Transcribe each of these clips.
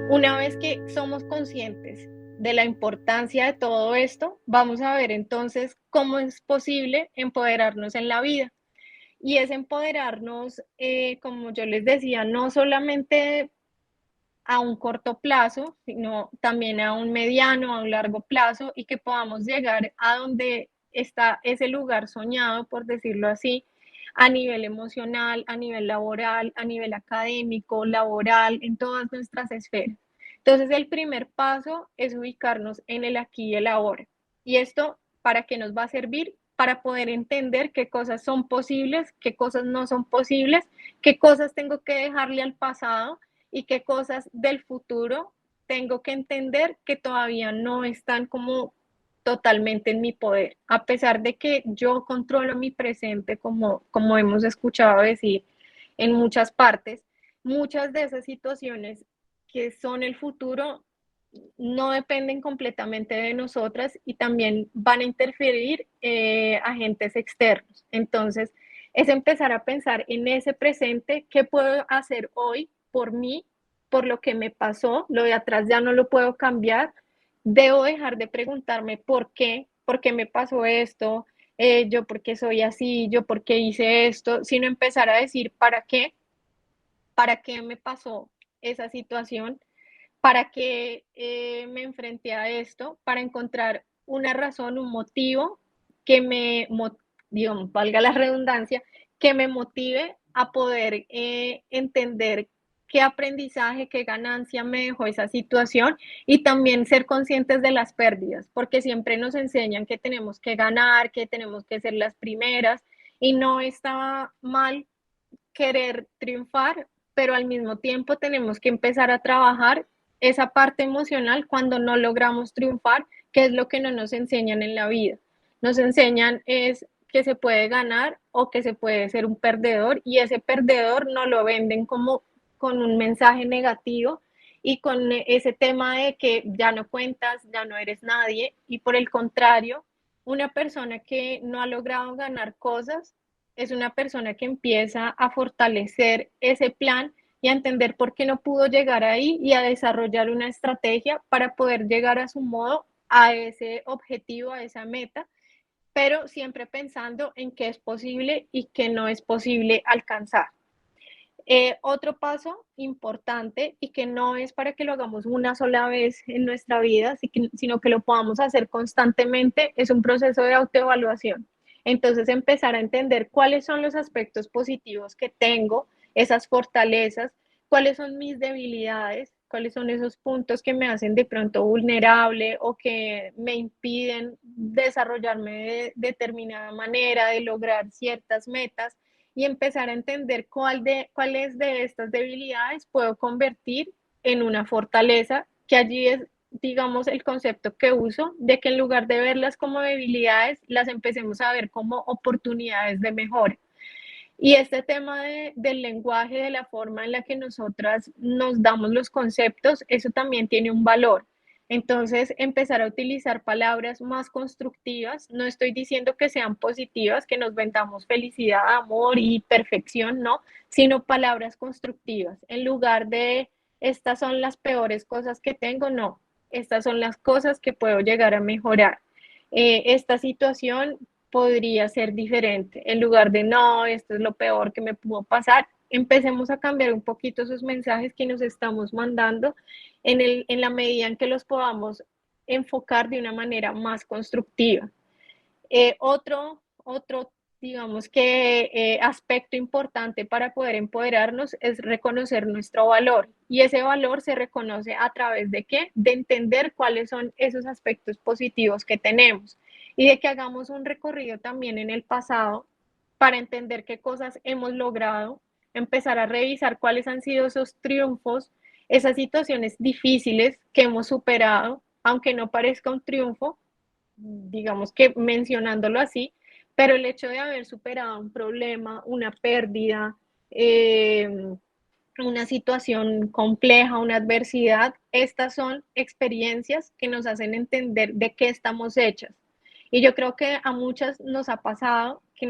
Una vez que somos conscientes de la importancia de todo esto, vamos a ver entonces cómo es posible empoderarnos en la vida. Y es empoderarnos, como yo les decía, no solamente a un corto plazo, sino también a un mediano, a un largo plazo, y que podamos llegar a donde está ese lugar soñado, por decirlo así, a nivel emocional, a nivel laboral, a nivel académico, laboral, en todas nuestras esferas. Entonces, el primer paso es ubicarnos en el aquí y el ahora. ¿Y esto para qué nos va a servir? Para poder entender qué cosas son posibles, qué cosas no son posibles, qué cosas tengo que dejarle al pasado y qué cosas del futuro tengo que entender que todavía no están como totalmente en mi poder, a pesar de que yo controlo mi presente, como hemos escuchado decir en muchas partes, muchas de esas situaciones que son el futuro no dependen completamente de nosotras y también van a interferir agentes externos. Entonces, es empezar a pensar en ese presente, qué puedo hacer hoy por mí, por lo que me pasó, lo de atrás ya no lo puedo cambiar, debo dejar de preguntarme por qué me pasó esto, yo por qué soy así, yo por qué hice esto, sino empezar a decir para qué me pasó esa situación, para qué me enfrenté a esto, para encontrar una razón, un motivo que digamos, valga la redundancia, que me motive a poder entender qué aprendizaje, qué ganancia me dejó esa situación y también ser conscientes de las pérdidas, porque siempre nos enseñan que tenemos que ganar, que tenemos que ser las primeras y no está mal querer triunfar, pero al mismo tiempo tenemos que empezar a trabajar esa parte emocional cuando no logramos triunfar, que es lo que no nos enseñan en la vida. Nos enseñan es que se puede ganar o que se puede ser un perdedor y ese perdedor no lo venden como con un mensaje negativo y con ese tema de que ya no cuentas, ya no eres nadie y por el contrario, una persona que no ha logrado ganar cosas es una persona que empieza a fortalecer ese plan y a entender por qué no pudo llegar ahí y a desarrollar una estrategia para poder llegar a su modo a ese objetivo, a esa meta, pero siempre pensando en qué es posible y qué no es posible alcanzar. Otro paso importante y que no es para que lo hagamos una sola vez en nuestra vida, sino que lo podamos hacer constantemente, es un proceso de autoevaluación. Entonces, empezar a entender cuáles son los aspectos positivos que tengo, esas fortalezas, cuáles son mis debilidades, cuáles son esos puntos que me hacen de pronto vulnerable o que me impiden desarrollarme de determinada manera, de lograr ciertas metas y empezar a entender cuáles de estas debilidades puedo convertir en una fortaleza, que allí es, digamos, el concepto que uso, de que en lugar de verlas como debilidades, las empecemos a ver como oportunidades de mejora. Y este tema del lenguaje, de la forma en la que nosotras nos damos los conceptos, eso también tiene un valor. Entonces, empezar a utilizar palabras más constructivas, no estoy diciendo que sean positivas, que nos vendamos felicidad, amor y perfección, no, sino palabras constructivas. En lugar de estas son las peores cosas que tengo, no, estas son las cosas que puedo llegar a mejorar. Esta situación podría ser diferente. En lugar de no, esto es lo peor que me pudo pasar, empecemos a cambiar un poquito esos mensajes que nos estamos mandando en la medida en que los podamos enfocar de una manera más constructiva. Otro, digamos que aspecto importante para poder empoderarnos es reconocer nuestro valor. Y ese valor se reconoce a través de qué? De entender cuáles son esos aspectos positivos que tenemos y de que hagamos un recorrido también en el pasado para entender qué cosas hemos logrado, empezar a revisar cuáles han sido esos triunfos, esas situaciones difíciles que hemos superado, aunque no parezca un triunfo, digamos que mencionándolo así, pero el hecho de haber superado un problema, una pérdida, eh, una situación compleja, una adversidad, estas son experiencias que nos hacen entender de qué estamos hechas. Y yo creo que a muchas nos ha pasado que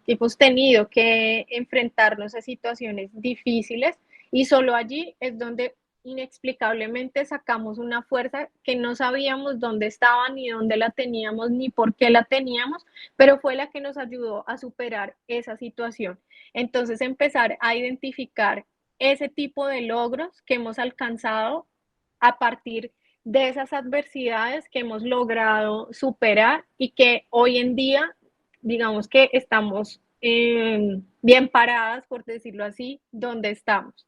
hemos tenido que enfrentarnos a situaciones difíciles y solo allí es donde inexplicablemente sacamos una fuerza que no sabíamos dónde estaba, ni dónde la teníamos, ni por qué la teníamos, pero fue la que nos ayudó a superar esa situación. Entonces empezar a identificar ese tipo de logros que hemos alcanzado a partir de esas adversidades que hemos logrado superar y que hoy en día, digamos que estamos bien paradas, por decirlo así, donde estamos.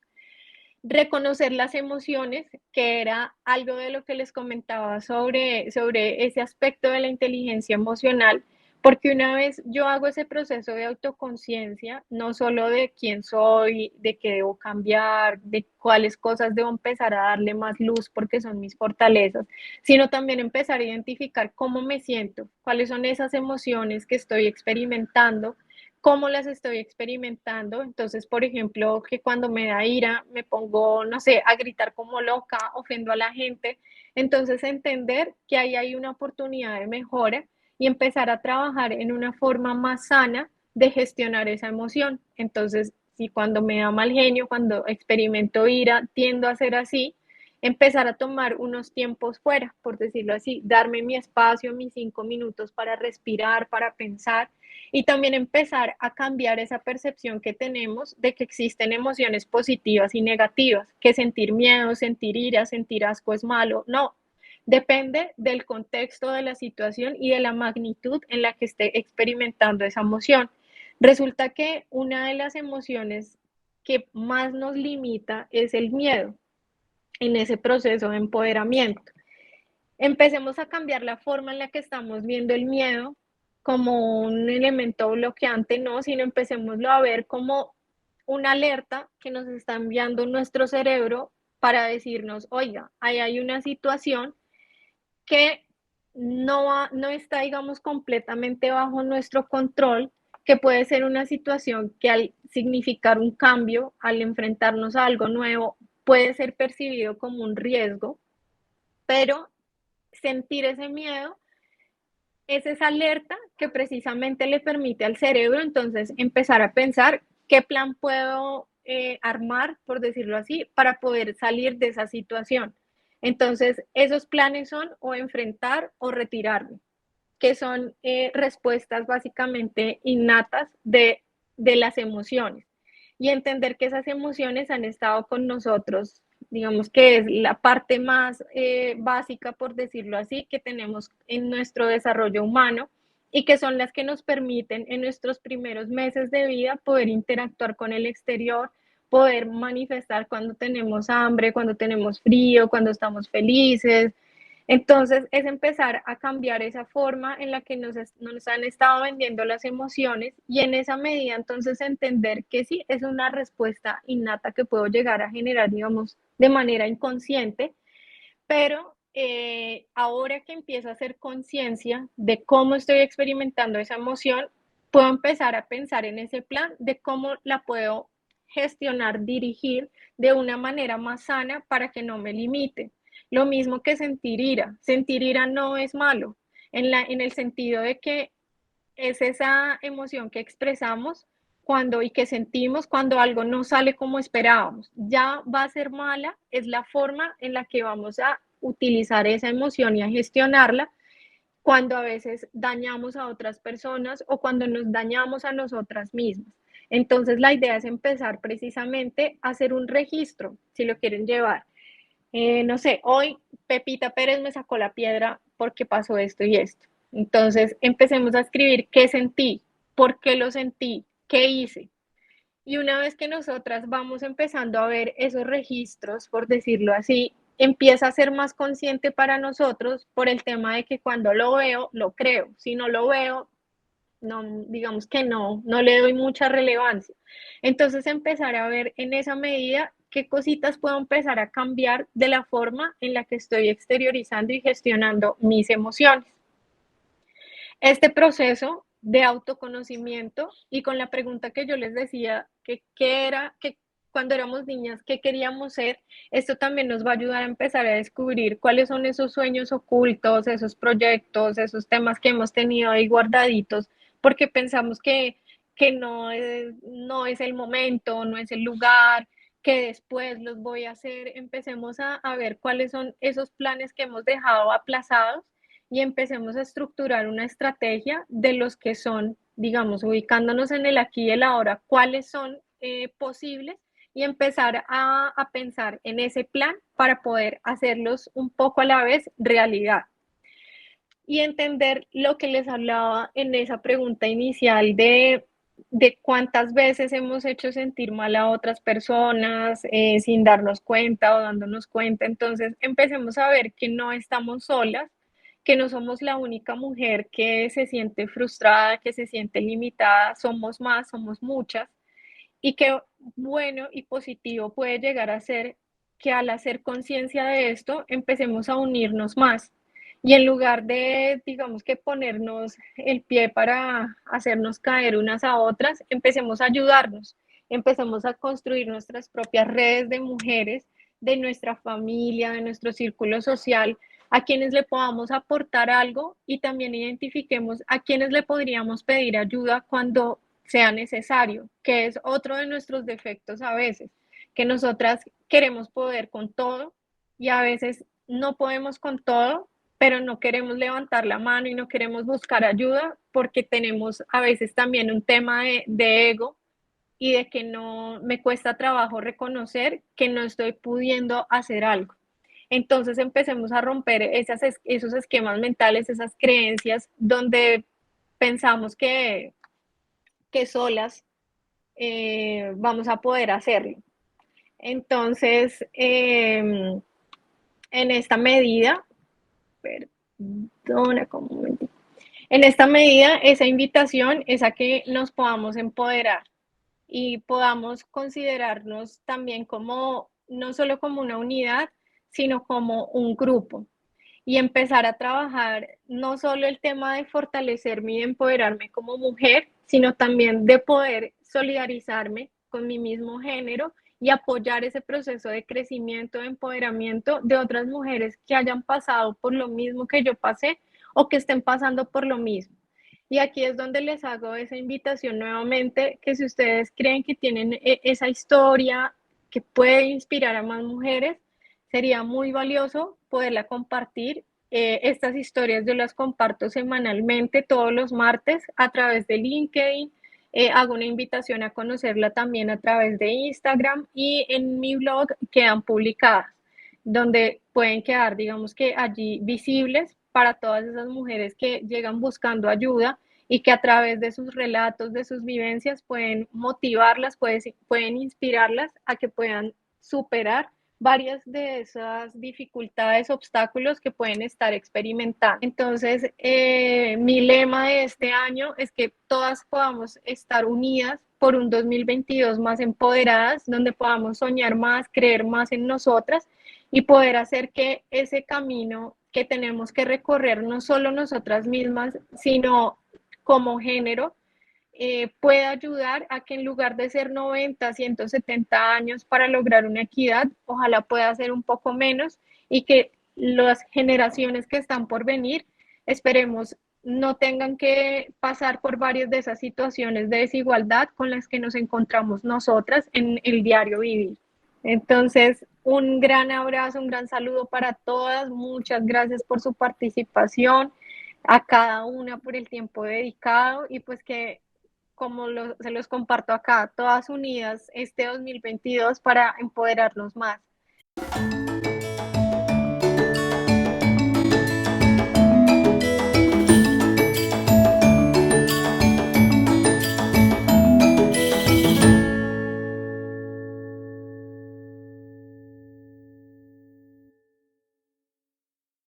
Reconocer las emociones, que era algo de lo que les comentaba sobre ese aspecto de la inteligencia emocional, porque una vez yo hago ese proceso de autoconciencia, no solo de quién soy, de qué debo cambiar, de cuáles cosas debo empezar a darle más luz porque son mis fortalezas, sino también empezar a identificar cómo me siento, cuáles son esas emociones que estoy experimentando, cómo las estoy experimentando. Entonces, por ejemplo, que cuando me da ira me pongo, no sé, a gritar como loca, ofendo a la gente. Entonces, entender que ahí hay una oportunidad de mejora y empezar a trabajar en una forma más sana de gestionar esa emoción. Entonces, si cuando me da mal genio, cuando experimento ira, tiendo a ser así, empezar a tomar unos tiempos fuera, por decirlo así, darme mi espacio, mis 5 minutos para respirar, para pensar y también empezar a cambiar esa percepción que tenemos de que existen emociones positivas y negativas, que sentir miedo, sentir ira, sentir asco es malo. No, depende del contexto de la situación y de la magnitud en la que esté experimentando esa emoción. Resulta que una de las emociones que más nos limita es el miedo en ese proceso de empoderamiento. Empecemos a cambiar la forma en la que estamos viendo el miedo como un elemento bloqueante, no, sino empecémoslo a ver como una alerta que nos está enviando nuestro cerebro para decirnos, oiga, ahí hay una situación que no está, digamos, completamente bajo nuestro control, que puede ser una situación que al significar un cambio, al enfrentarnos a algo nuevo, puede ser percibido como un riesgo, pero sentir ese miedo es esa alerta que precisamente le permite al cerebro entonces empezar a pensar qué plan puedo armar, por decirlo así, para poder salir de esa situación. Entonces, esos planes son o enfrentar o retirarme, que son respuestas básicamente innatas de las emociones. Y entender que esas emociones han estado con nosotros, digamos que es la parte más básica, por decirlo así, que tenemos en nuestro desarrollo humano y que son las que nos permiten en nuestros primeros meses de vida poder interactuar con el exterior, poder manifestar cuando tenemos hambre, cuando tenemos frío, cuando estamos felices, entonces, es empezar a cambiar esa forma en la que nos han estado vendiendo las emociones y en esa medida entonces entender que sí, es una respuesta innata que puedo llegar a generar, digamos, de manera inconsciente, pero ahora que empiezo a hacer conciencia de cómo estoy experimentando esa emoción, puedo empezar a pensar en ese plan de cómo la puedo gestionar, dirigir de una manera más sana para que no me limite. Lo mismo que sentir ira no es malo, en el sentido de que es esa emoción que expresamos cuando y que sentimos cuando algo no sale como esperábamos. Ya va a ser mala, es la forma en la que vamos a utilizar esa emoción y a gestionarla cuando a veces dañamos a otras personas o cuando nos dañamos a nosotras mismas. Entonces la idea es empezar precisamente a hacer un registro, si lo quieren llevar. No sé, hoy Pepita Pérez me sacó la piedra porque pasó esto y esto. Entonces empecemos a escribir qué sentí, por qué lo sentí, qué hice. Y una vez que nosotras vamos empezando a ver esos registros, por decirlo así, empieza a ser más consciente para nosotros por el tema de que cuando lo veo, lo creo. Si no lo veo, no, digamos que no le doy mucha relevancia. Entonces empezar a ver en esa medida qué cositas puedo empezar a cambiar de la forma en la que estoy exteriorizando y gestionando mis emociones. Este proceso de autoconocimiento y con la pregunta que yo les decía, que cuando éramos niñas, qué queríamos ser. Esto también nos va a ayudar a empezar a descubrir cuáles son esos sueños ocultos, esos proyectos, esos temas que hemos tenido ahí guardaditos, porque pensamos que no es el momento, no es el lugar, que después los voy a hacer. Empecemos a ver cuáles son esos planes que hemos dejado aplazados y empecemos a estructurar una estrategia de los que son, digamos, ubicándonos en el aquí y el ahora, cuáles son posibles y empezar a pensar en ese plan para poder hacerlos un poco a la vez realidad. Y entender lo que les hablaba en esa pregunta inicial de cuántas veces hemos hecho sentir mal a otras personas sin darnos cuenta o dándonos cuenta. Entonces empecemos a ver que no estamos solas, que no somos la única mujer que se siente frustrada, que se siente limitada, somos más, somos muchas, y que bueno y positivo puede llegar a ser que al hacer conciencia de esto empecemos a unirnos más y en lugar de, digamos que ponernos el pie para hacernos caer unas a otras, empecemos a ayudarnos, empecemos a construir nuestras propias redes de mujeres, de nuestra familia, de nuestro círculo social, a quienes le podamos aportar algo y también identifiquemos a quienes le podríamos pedir ayuda cuando sea necesario, que es otro de nuestros defectos a veces, que nosotras queremos poder con todo y a veces no podemos con todo, pero no queremos levantar la mano y no queremos buscar ayuda porque tenemos a veces también un tema de ego y de que no me cuesta trabajo reconocer que no estoy pudiendo hacer algo. Entonces empecemos a romper esos esquemas mentales, esas creencias donde pensamos que solas vamos a poder hacerlo. Entonces, en esta medida, perdona, como un momentito. En esta medida, esa invitación es a que nos podamos empoderar y podamos considerarnos también como, no solo como una unidad, sino como un grupo y empezar a trabajar no solo el tema de fortalecerme y empoderarme como mujer, sino también de poder solidarizarme con mi mismo género y apoyar ese proceso de crecimiento, de empoderamiento de otras mujeres que hayan pasado por lo mismo que yo pasé o que estén pasando por lo mismo. Y aquí es donde les hago esa invitación nuevamente, que si ustedes creen que tienen esa historia que puede inspirar a más mujeres, sería muy valioso poderla compartir. Estas historias yo las comparto semanalmente, todos los martes, a través de LinkedIn. Hago una invitación a conocerla también a través de Instagram y en mi blog quedan publicadas, donde pueden quedar, digamos que allí visibles para todas esas mujeres que llegan buscando ayuda y que a través de sus relatos, de sus vivencias, pueden motivarlas, pueden inspirarlas a que puedan superar varias de esas dificultades, obstáculos que pueden estar experimentando. Entonces, mi lema de este año es que todas podamos estar unidas por un 2022 más empoderadas, donde podamos soñar más, creer más en nosotras y poder hacer que ese camino que tenemos que recorrer no solo nosotras mismas, sino como género, puede ayudar a que en lugar de ser 90, 170 años para lograr una equidad, ojalá pueda ser un poco menos y que las generaciones que están por venir, esperemos, no tengan que pasar por varias de esas situaciones de desigualdad con las que nos encontramos nosotras en el diario vivir. Entonces, un gran abrazo, un gran saludo para todas. Muchas gracias por su participación, a cada una por el tiempo dedicado y pues que como se los comparto acá, todas unidas este 2022 para empoderarnos más.